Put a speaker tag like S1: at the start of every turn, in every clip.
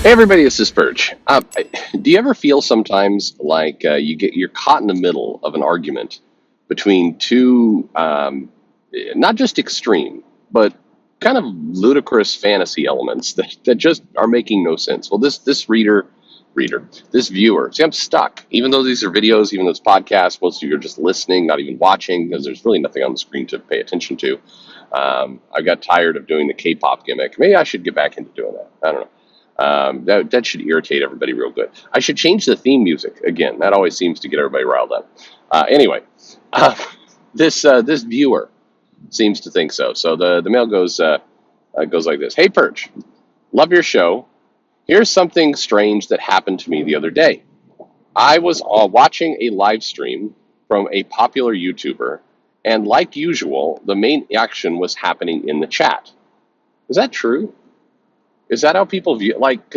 S1: Hey everybody, this is Perch. Do you ever feel sometimes like you're caught in the middle of an argument between two, not just extreme, but kind of ludicrous fantasy elements that just are making no sense? Well, this viewer, see, I'm stuck. Even though these are videos, even though it's podcasts, most of you are just listening, not even watching, because there's really nothing on the screen to pay attention to. I got tired of doing the K-pop gimmick. Maybe I should get back into doing that. I don't know. That should irritate everybody real good. I should change the theme music again. That always seems to get everybody riled up. Anyway, uh, this viewer seems to think so. So the mail goes like this: Hey Perch, love your show. Here's something strange that happened to me the other day. I was watching a live stream from a popular YouTuber, and like usual, the main action was happening in the chat. Is that true? Is that how people view? Like,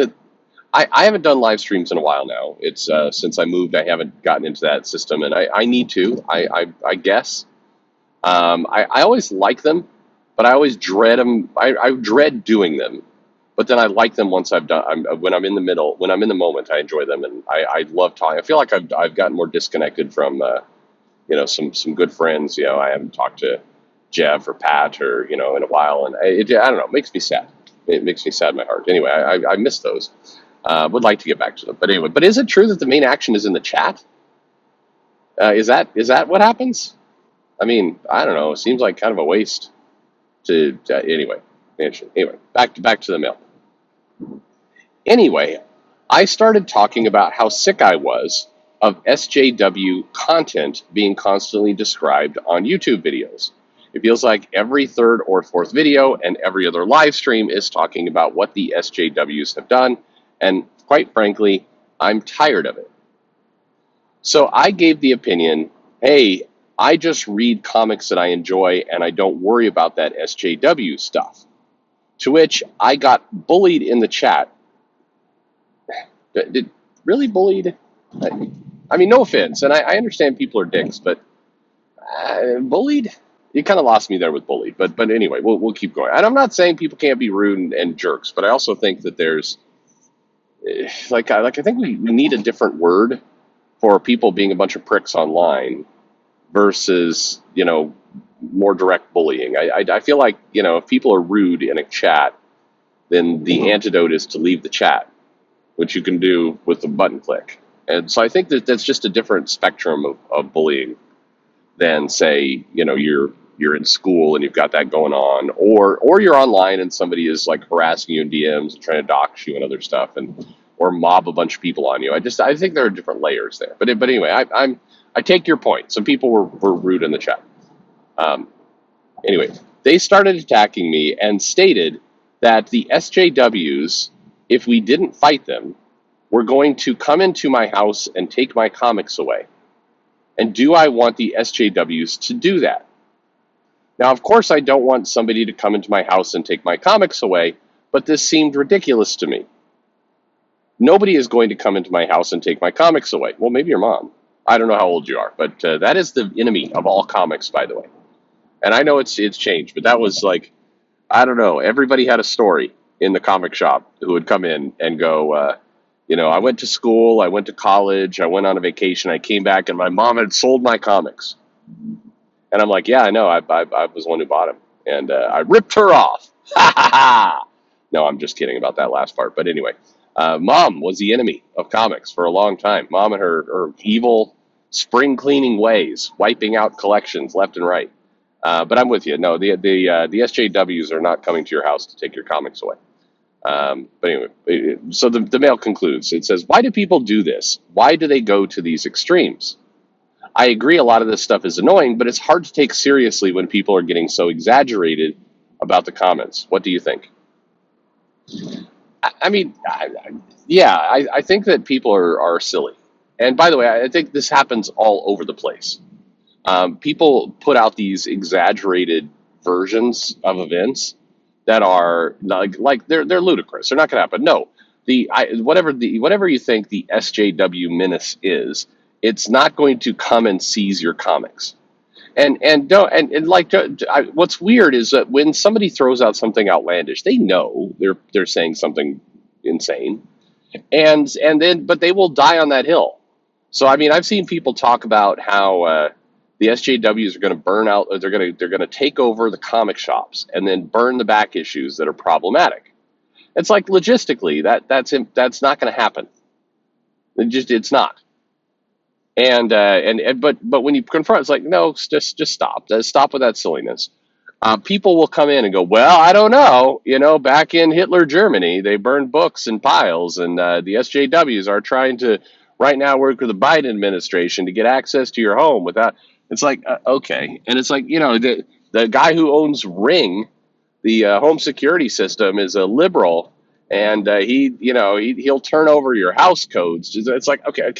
S1: I haven't done live streams in a while now. It's since I moved, I haven't gotten into that system, and I need to. I guess. I always like them, but I always dread them. I dread doing them, but then I like them once I've done. When I'm in the middle, when I'm in the moment, I enjoy them, and I love talking. I feel like I've gotten more disconnected from some good friends. I haven't talked to Jeff or Pat or in a while, and I don't know. It makes me sad. It makes me sad in my heart. Anyway, I miss those. Would like to get back to them, but anyway. But is it true that the main action is in the chat? Is that what happens? I mean, I don't know. It seems like kind of a waste. Anyway. Anyway, back to the mail. Anyway, I started talking about how sick I was of SJW content being constantly described on YouTube videos. It feels like every third or fourth video and every other live stream is talking about what the SJWs have done, and quite frankly, I'm tired of it. So I gave the opinion, hey, I just read comics that I enjoy and I don't worry about that SJW stuff. To which I got bullied in the chat. Really bullied? I mean, no offense, and I understand people are dicks, but bullied? You kind of lost me there with bullied, but anyway, we'll keep going. And I'm not saying people can't be rude and jerks, but I also think that there's I think we need a different word for people being a bunch of pricks online versus more direct bullying. I feel like if people are rude in a chat, then the antidote is to leave the chat, which you can do with a button click. And so I think that that's just a different spectrum of bullying than say you're in school and you've got that going on, or you're online and somebody is like harassing you in DMs and trying to dox you and other stuff, and or mob a bunch of people on you. I think there are different layers there. But anyway, I take your point. Some people were rude in the chat. Um, anyway, they started attacking me and stated that the SJWs, if we didn't fight them, were going to come into my house and take my comics away. And do I want the SJWs to do that? Now, of course, I don't want somebody to come into my house and take my comics away, but this seemed ridiculous to me. Nobody is going to come into my house and take my comics away. Well, maybe your mom. I don't know how old you are, but that is the enemy of all comics, by the way. And I know it's changed, but that was like, I don't know. Everybody had a story in the comic shop who would come in and go, I went to school, I went to college, I went on a vacation, I came back, and my mom had sold my comics. And I'm like, yeah, I know. I was the one who bought them, and I ripped her off. Ha ha ha! No, I'm just kidding about that last part. But anyway, Mom was the enemy of comics for a long time. Mom and her evil spring cleaning ways, wiping out collections left and right. But I'm with you. No, the SJWs are not coming to your house to take your comics away. But anyway, so the mail concludes. It says, why do people do this? Why do they go to these extremes? I agree a lot of this stuff is annoying, but it's hard to take seriously when people are getting so exaggerated about the comments. What do you think? I mean, yeah, I think that people are silly. And by the way, I think this happens all over the place. People put out these exaggerated versions of events that are like they're ludicrous. They're not going to happen. No, whatever you think the SJW menace is, it's not going to come and seize your comics. And don't and like what's weird is that when somebody throws out something outlandish, they know they're saying something insane, But they will die on that hill. So I mean, I've seen people talk about how the SJWs are going to burn out, or they're going to take over the comic shops and then burn the back issues that are problematic. It's like logistically that's not going to happen. It's not. But when you confront, it's like, no, just stop. Just stop with that silliness. People will come in and go, well, I don't know. Back in Hitler Germany, they burned books in piles, and the SJWs are trying to right now work with the Biden administration to get access to your home without. It's like, okay, and it's like, the guy who owns Ring, the home security system, is a liberal, and he'll turn over your house codes. It's like, okay,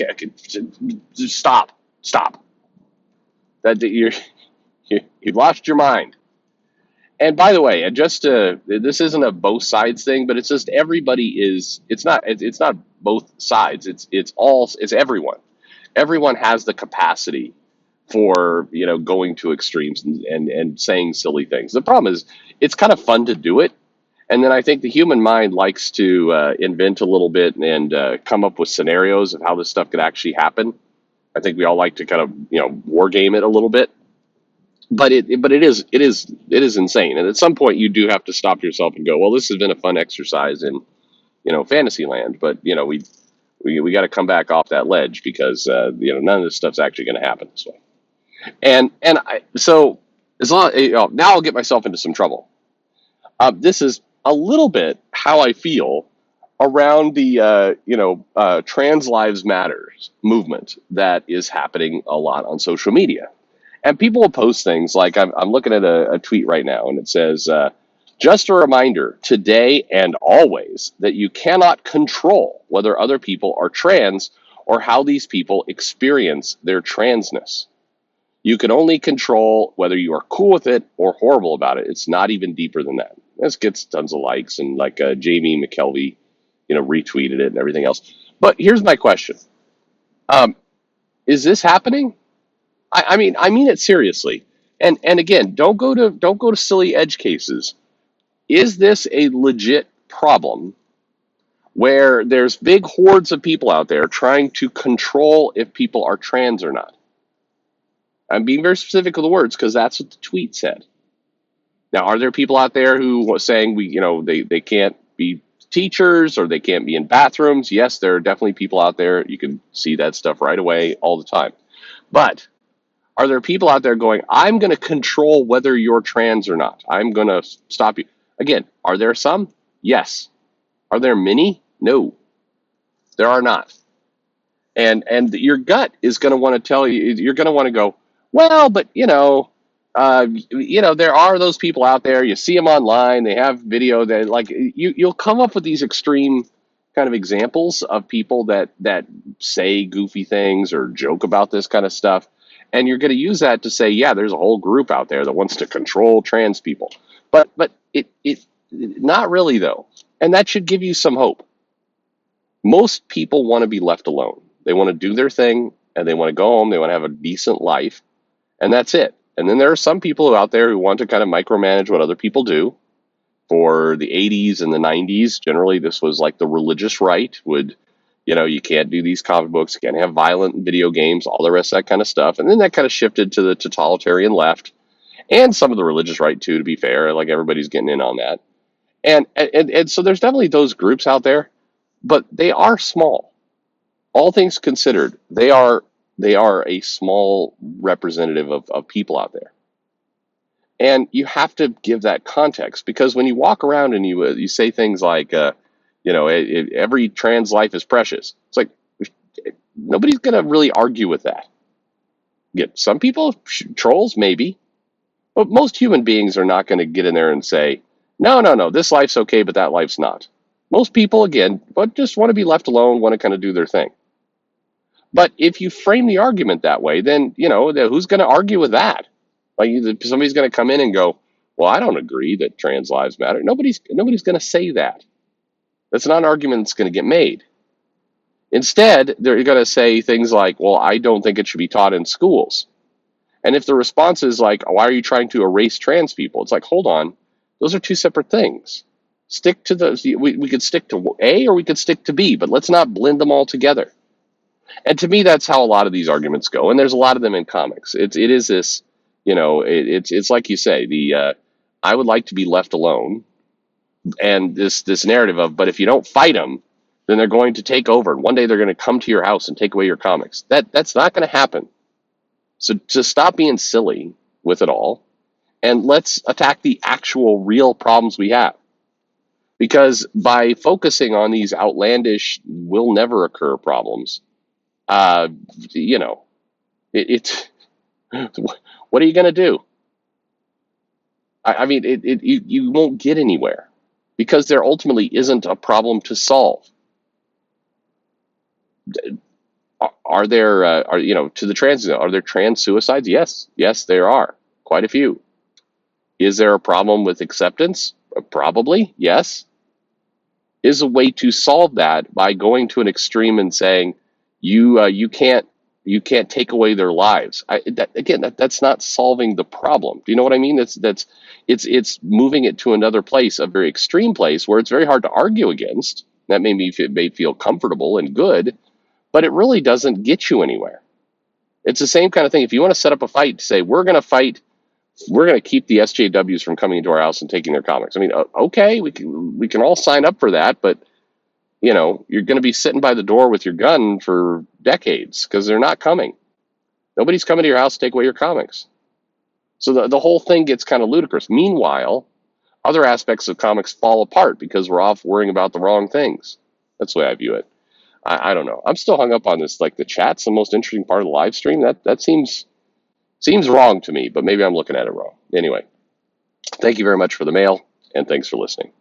S1: just stop. That you lost your mind. And by the way, this isn't a both sides thing, but it's just everybody is. It's not both sides. It's everyone. Everyone has the capacity for going to extremes and saying silly things. The problem is it's kind of fun to do it, and then I think the human mind likes to invent a little bit and come up with scenarios of how this stuff could actually happen. I think we all like to kind of war game it a little bit, but it is insane. And at some point, you do have to stop yourself and go, well, this has been a fun exercise in fantasy land, but we got to come back off that ledge because none of this stuff's actually going to happen this way. So as long now I'll get myself into some trouble. This is a little bit how I feel around the trans lives matters movement that is happening a lot on social media. And people will post things like I'm looking at a tweet right now, and it says, just a reminder today and always that you cannot control whether other people are trans or how these people experience their transness. You can only control whether you are cool with it or horrible about it. It's not even deeper than that. This gets tons of likes, and like Jamie McKelvey, retweeted it and everything else. But here's my question: is this happening? I mean it seriously. And again, don't go to silly edge cases. Is this a legit problem where there's big hordes of people out there trying to control if people are trans or not? I'm being very specific with the words because that's what the tweet said. Now, are there people out there who are saying they can't be teachers or they can't be in bathrooms? Yes, there are definitely people out there. You can see that stuff right away all the time. But are there people out there going, I'm going to control whether you're trans or not? I'm going to stop you. Again, are there some? Yes. Are there many? No, there are not. And your gut is going to want to tell you, you're going to want to go, well, but there are those people out there. You see them online. They have video that you'll come up with these extreme kind of examples of people that say goofy things or joke about this kind of stuff. And you're going to use that to say, yeah, there's a whole group out there that wants to control trans people. But it not really, though. And that should give you some hope. Most people want to be left alone. They want to do their thing and they want to go home. They want to have a decent life. And that's it. And then there are some people out there who want to kind of micromanage what other people do. For the 80s and the 90s, generally this was like the religious right would, you can't do these comic books, you can't have violent video games, all the rest of that kind of stuff. And then that kind of shifted to the totalitarian left and some of the religious right too, to be fair, like everybody's getting in on that. And so there's definitely those groups out there, but they are small. All things considered, they are a small representative of people out there. And you have to give that context because when you walk around and you say things like, every trans life is precious. It's like nobody's going to really argue with that. Yet some people, trolls maybe, but most human beings are not going to get in there and say, no, this life's okay, but that life's not. Most people, again, but just want to be left alone, want to kind of do their thing. But if you frame the argument that way, then, who's going to argue with that? Like somebody's going to come in and go, well, I don't agree that trans lives matter. Nobody's going to say that. That's not an argument that's going to get made. Instead, they're going to say things like, well, I don't think it should be taught in schools. And if the response is like, why are you trying to erase trans people? It's like, hold on, those are two separate things. Stick to we could stick to A or we could stick to B, but let's not blend them all together. And to me, that's how a lot of these arguments go. And there's a lot of them in comics. It is this, it's like you say, I would like to be left alone, and this narrative of, but if you don't fight them, then they're going to take over. And one day they're going to come to your house and take away your comics. That's not going to happen. So to stop being silly with it all, and let's attack the actual real problems we have. Because by focusing on these outlandish, will never occur problems, uh, you know, it's what are you going to do? I mean, you won't get anywhere because there ultimately isn't a problem to solve. Are there, to the trans, are there trans suicides? Yes, there are quite a few. Is there a problem with acceptance? Probably, yes. Is a way to solve that by going to an extreme and saying you can't take away their lives. That's not solving the problem. Do you know what I mean? It's moving it to another place, a very extreme place where it's very hard to argue against. That may feel comfortable and good, but it really doesn't get you anywhere. It's the same kind of thing. If you want to set up a fight, say we're going to fight, we're going to keep the SJWs from coming into our house and taking their comics. I mean, okay, we can all sign up for that, but you're going to be sitting by the door with your gun for decades because they're not coming. Nobody's coming to your house to take away your comics. So the whole thing gets kind of ludicrous. Meanwhile, other aspects of comics fall apart because we're off worrying about the wrong things. That's the way I view it. I don't know. I'm still hung up on this. Like the chat's the most interesting part of the live stream. That seems wrong to me, but maybe I'm looking at it wrong. Anyway, thank you very much for the mail, and thanks for listening.